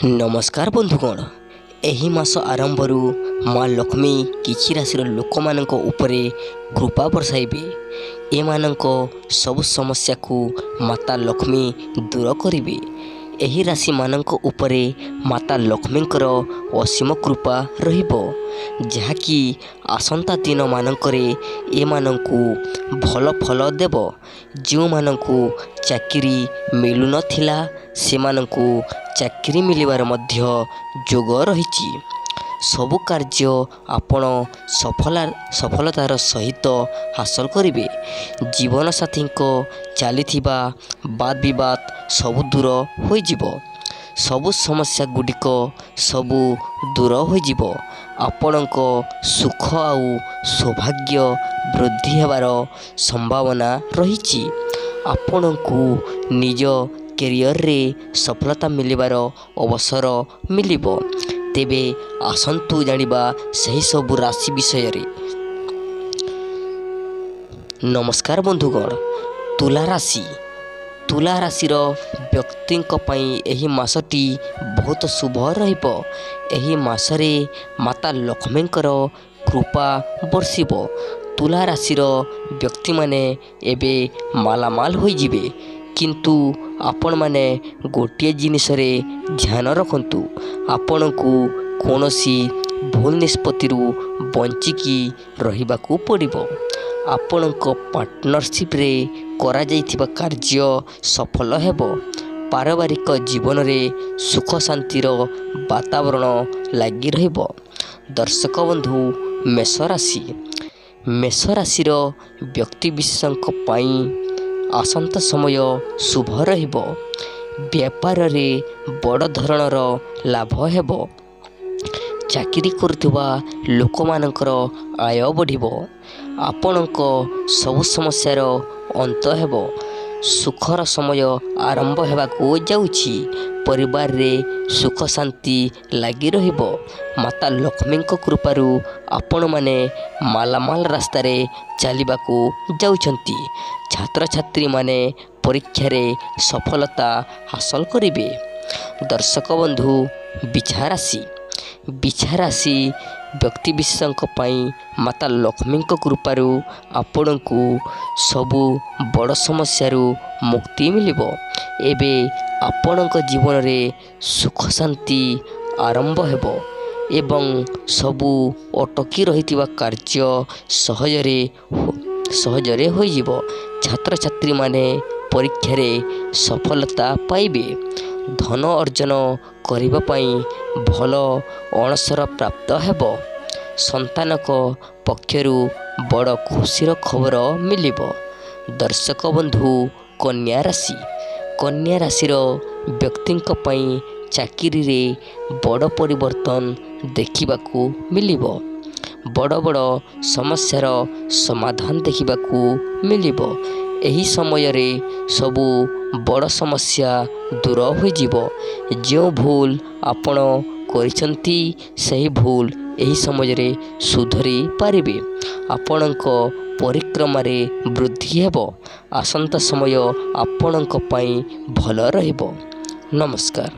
नमस्कार बंधुगण एही मास आरंभरू माँ लक्ष्मी किछि राशिर लोकमानंक उपरे कृपा बरसाइबे। एमानंक सबु समस्या को माता लक्ष्मी दूर करिवे। एही राशि मानंक उपरे माता लक्ष्मींकर असीम कृपा रहिबो, जहाँकि आसंता दिन मानंकरे एमानंकु भल फल देव। जो मानंकु चाकरी मिलु नथिला सेमानंकु चाकरी मिलिबार मध्य जोग रहिछि। सबु कार्य आपण सफलतार सहित हासिल करिवे। जीवन साथी चलीथिबा वाद विवाद सबु दूर होइजिबो। सबु समस्या गुडिक सबु दूर होइजिबो। आपणक सुख आउ सौभाग्य वृद्धि हेबार संभावना रहिछि। आपणकु निज कैरियर रे सफलता मिलिबार अवसर मिलिबो। तेबे आसंतु जानिबा सही सबु राशि विषय रे। नमस्कार बंधुगण, तुला राशिर व्यक्तिंक पई एही मासटी बहुत शुभ रहिबो। एही मासरे माता लक्ष्मींकर कृपा बरसिबो। तुला राशिर व्यक्ति माने एबे मालामाल होई जिवे, किंतु आपण माने गोटिए जिनिस रे ध्यान रखंतु। आपणकु कोनोसी भूल निष्पत्तिरु बंचिकी रहिबाकू पड़िबो। आपणक पार्टनरशिप रे करा जाइथिबा कार्य सफल हेबो। पारिवारिक जीवन रे सुख शांतिर वातावरण लागी रहिबो। दर्शक बंधु, मेष राशिर व्यक्ति विशेषଙ୍କ ପାଇଁ आसंता समय शुभ रहिबो। व्यापार रे बड़ धरणर लाभ हेबो। चाकरी करुवा लोक मानकर आय बढ़िबो। आपणक सबु समस्यार अंत हेबो। सुखर समय आरंभ हेबाकू जाउछि। परिवार रे सुख शांति लागी रहिबो। माता लक्ष्मींक कृपारू आपण माने मालामाल रास्ता रे चलिबाकू जाउछंती। छात्र छात्री माने परीक्षा रे सफलता हासिल करिवे। दर्शक बंधु, बिछा राशि व्यक्ति विशेषଙ୍କ ପାଇଁ माता लक्ष्मीଙ୍କ कृपारू आपणकू सबु बड़ समस्यारू मुक्ति मिलिबो। एबे आपणक जीवन रे सुख शांति आरंभ हेबो एवं सबु अटकी रहितिबा कार्य सहजरे होइजिबो। छात्र छात्री माने परीक्षा रे सफलता पाइबे। धन अर्जन करिबा पई भल अणसर प्राप्त हेबो। संतानक पक्षरु बड़ खुशीर खबर मिलिबो। दर्शक बंधु, कन्या राशिर व्यक्तिंक पई चाकरी रे बड़ परिवर्तन देखिबाकू मिलिबो। बड़ समस्यार समाधान देखिबाकू मिलिबो। एही समय रे सबु बड़ समस्या दूर होइजिबो। जो भूल आपण करिसंती सही भूल एही समय रे सुधरी पारिबे। आपणक परिक्रमा रे वृद्धि हेबो। आसंता समय आपणक पई भल रहिबो। नमस्कार।